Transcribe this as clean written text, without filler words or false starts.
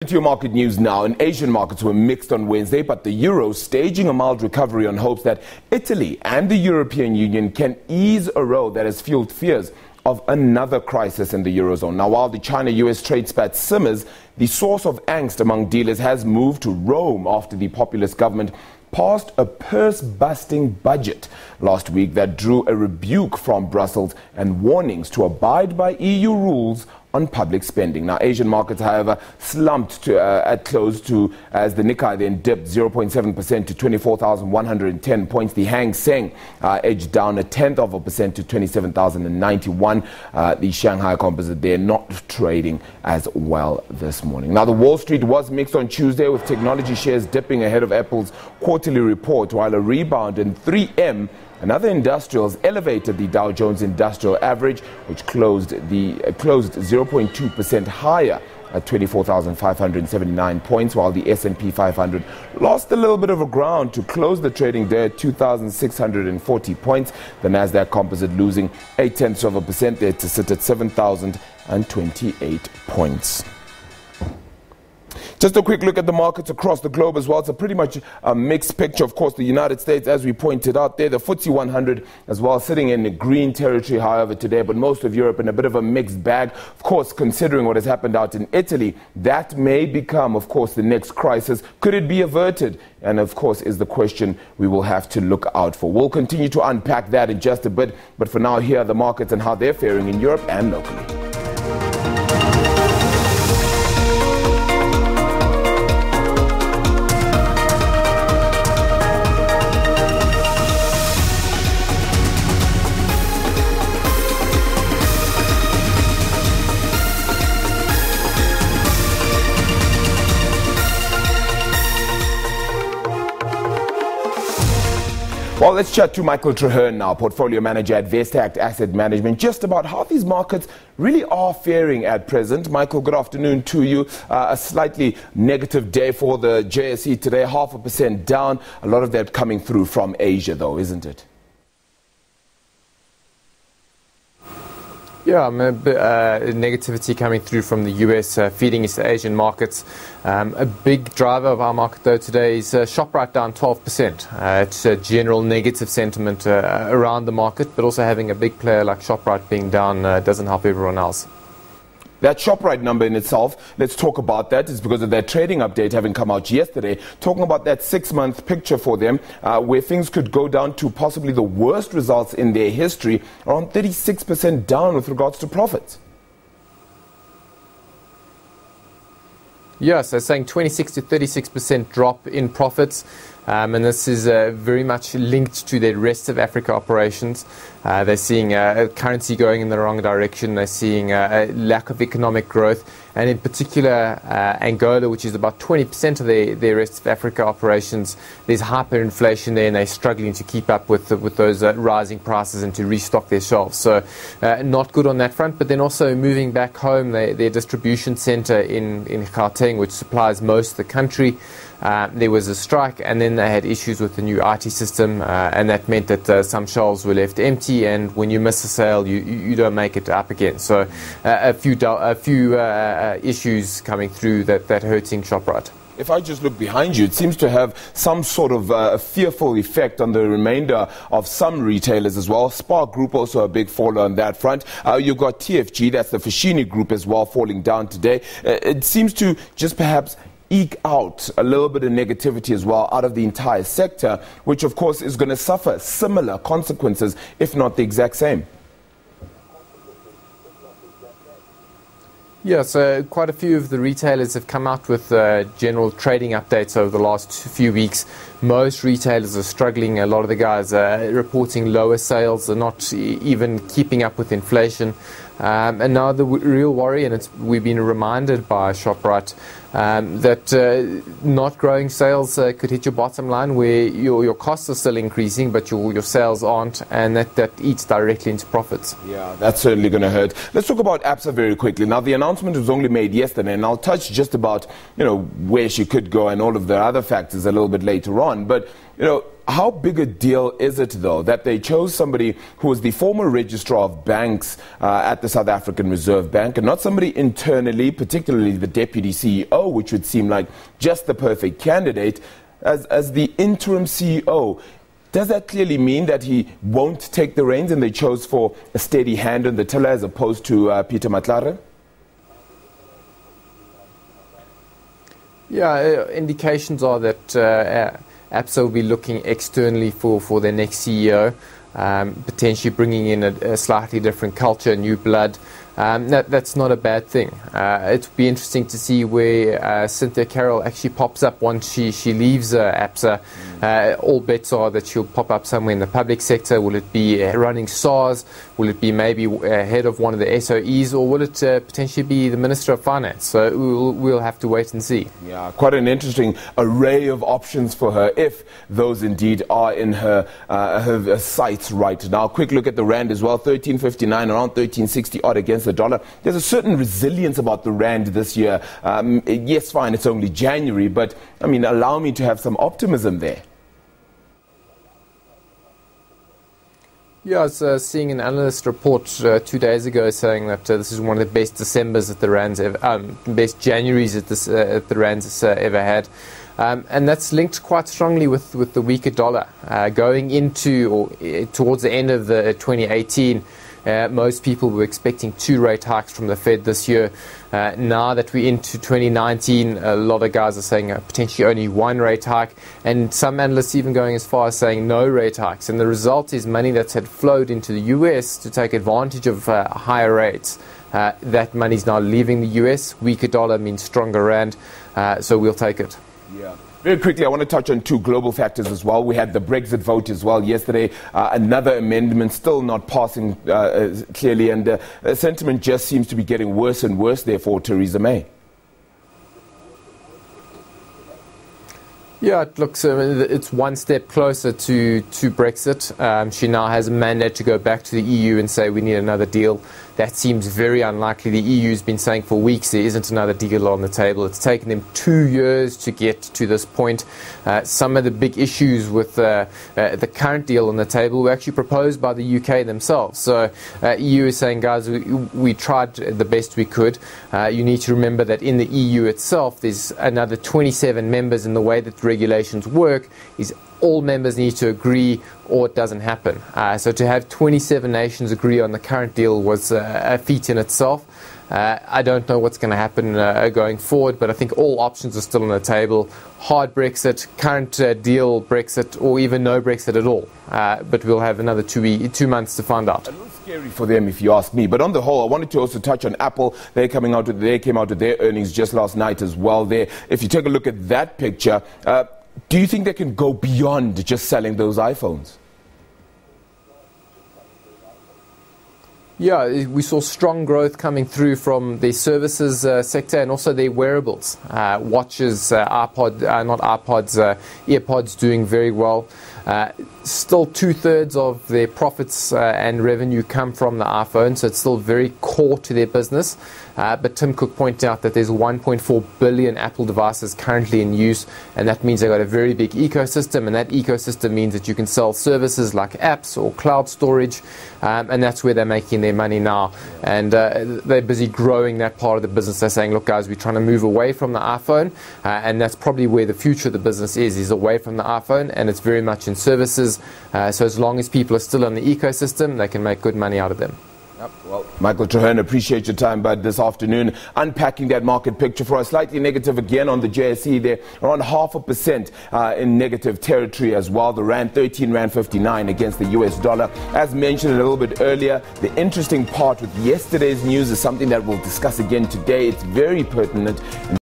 To your market news now, and Asian markets were mixed on Wednesday, but the euro staging a mild recovery on hopes that Italy and the European Union can ease a row that has fueled fears of another crisis in the eurozone. Now, while the China-US trade spat simmers, the source of angst among dealers has moved to Rome after the populist government passed a purse-busting budget last week that drew a rebuke from Brussels and warnings to abide by EU rules on public spending. Now, Asian markets, however, slumped at close as the Nikkei then dipped 0.7% to 24,110 points. The Hang Seng edged down 0.1% to 27,091. The Shanghai Composite there not trading as well this morning. Now, the Wall Street was mixed on Tuesday, with technology shares dipping ahead of Apple's quarterly report, while a rebound in 3M and other industrials elevated the Dow Jones Industrial Average, which closed 0.2% higher at 24,579 points, while the S&P 500 lost a little bit of ground to close the trading day at 2,640 points. The Nasdaq Composite losing 0.8% there to sit at 7,028 points. Just a quick look at the markets across the globe as well. It's a pretty much a mixed picture. Of course, the United States, as we pointed out there, the FTSE 100 as well, sitting in the green territory, however, today, but most of Europe in a bit of a mixed bag. Of course, considering what has happened out in Italy, that may become, of course, the next crisis. Could it be averted? And, of course, is the question we will have to look out for. We'll continue to unpack that in just a bit, but for now, here are the markets and how they're faring in Europe and locally. Well, let's chat to Michael Traherne now, portfolio manager at Vestact Asset Management, just about how these markets really are faring at present. Michael, good afternoon to you. A slightly negative day for the JSE today, 0.5% down. A lot of that coming through from Asia, though, isn't it? Yeah, negativity coming through from the US, feeding into Asian markets. A big driver of our market, though, today is Shoprite down 12%. It's a general negative sentiment around the market, but also having a big player like Shoprite being down doesn't help everyone else. That Shoprite number in itself, let's talk about that. It's because of their trading update having come out yesterday, talking about that 6-month picture for them, where things could go down to possibly the worst results in their history, around 36% down with regards to profits. Yeah, so saying 26 to 36% drop in profits. And this is very much linked to their rest of Africa operations. They're seeing currency going in the wrong direction. They're seeing a lack of economic growth. And in particular, Angola, which is about 20% of their rest of Africa operations, there's hyperinflation there, and they're struggling to keep up with those rising prices and to restock their shelves. So not good on that front. But then also moving back home, their distribution center in Gauteng, which supplies most of the country, there was a strike, and then they had issues with the new IT system, and that meant that some shelves were left empty, and when you miss a sale, you don't make it up again. So a few issues coming through that hurting Shoprite. If I just look behind you, it seems to have some sort of a fearful effect on the remainder of some retailers as well. Spark Group also a big faller on that front. You've got TFG, that's the Fashini Group as well, falling down today. It seems to just perhaps eke out a little bit of negativity as well out of the entire sector, which of course is going to suffer similar consequences, if not the exact same. Yeah, so quite a few of the retailers have come out with general trading updates over the last few weeks. Most retailers are struggling. A lot of the guys are reporting lower sales. They're not even keeping up with inflation. And now the real worry, and we've been reminded by Shoprite, that not growing sales could hit your bottom line, where your costs are still increasing, but your sales aren't, and that eats directly into profits. Yeah, that's certainly going to hurt. Let's talk about Absa very quickly. Now, the announcement was only made yesterday, and I'll touch just about, where she could go and all of the other factors a little bit later on. But, How big a deal is it, though, that they chose somebody who was the former registrar of banks at the South African Reserve Bank and not somebody internally, particularly the deputy CEO, which would seem like just the perfect candidate, as the interim CEO? Does that clearly mean that he won't take the reins and they chose for a steady hand on the tiller as opposed to Peter Matlare? Yeah, indications are that ABSA will be looking externally for their next CEO, potentially bringing in a slightly different culture, new blood. That's not a bad thing. It would be interesting to see where Cynthia Carroll actually pops up once she leaves ABSA. All bets are that she'll pop up somewhere in the public sector. Will it be running SARS? Will it be maybe head of one of the SOEs? Or will it potentially be the Minister of Finance? So we'll have to wait and see. Yeah, quite an interesting array of options for her, if those indeed are in her sights right now. Quick look at the rand as well, 13.59, around 13.60 odd against the dollar. There's a certain resilience about the rand this year. Yes, fine, it's only January, but I mean, allow me to have some optimism there. Yeah, I was seeing an analyst report 2 days ago saying that this is one of the best Decembers that the rand's ever, best Januaries that the rand's ever had. And that's linked quite strongly with the weaker dollar. Going into or towards the end of the 2018, most people were expecting 2 rate hikes from the Fed this year. Now that we're into 2019, a lot of guys are saying potentially only 1 rate hike, and some analysts even going as far as saying no rate hikes. And the result is money that's had flowed into the US to take advantage of higher rates. That money's now leaving the US. Weaker dollar means stronger rand, so we'll take it. Yeah. Very quickly, I want to touch on 2 global factors as well. We had the Brexit vote as well yesterday. Another amendment still not passing clearly, and sentiment just seems to be getting worse and worse there for Theresa May. Yeah, it looks it's one step closer to Brexit. She now has a mandate to go back to the EU and say we need another deal. That seems very unlikely. The EU's been saying for weeks there isn't another deal on the table. It's taken them 2 years to get to this point. Some of the big issues with the current deal on the table were actually proposed by the UK themselves. So EU is saying, guys, we tried the best we could. You need to remember that in the EU itself, there's another 27 members, and the way that regulations work is all members need to agree or it doesn't happen. So to have 27 nations agree on the current deal was a feat in itself. I don't know what's going to happen going forward, but I think all options are still on the table. Hard Brexit, current deal Brexit, or even no Brexit at all. But we'll have another 2 months to find out. A little scary for them, if you ask me. But on the whole, I wanted to also touch on Apple. They came out with their earnings just last night as well. There, if you take a look at that picture, do you think they can go beyond just selling those iPhones? Yeah, we saw strong growth coming through from their services sector and also their wearables. Watches, earpods doing very well. Still 2/3 of their profits and revenue come from the iPhone, so it's still very core to their business. But Tim Cook pointed out that there's 1.4 billion Apple devices currently in use, and that means they've got a very big ecosystem, and that ecosystem means that you can sell services like apps or cloud storage, and that's where they're making their money now. And they're busy growing that part of the business. They're saying, look, guys, we're trying to move away from the iPhone, and that's probably where the future of the business is away from the iPhone, and it's very much in services. So as long as people are still on the ecosystem, they can make good money out of them. Yep. Well, Michael Traherne, appreciate your time, bud, this afternoon, unpacking that market picture for us. Slightly negative again on the JSE there, around 0.5% in negative territory as well. The rand, 13.59 against the US dollar. As mentioned a little bit earlier, the interesting part with yesterday's news is something that we'll discuss again today. It's very pertinent.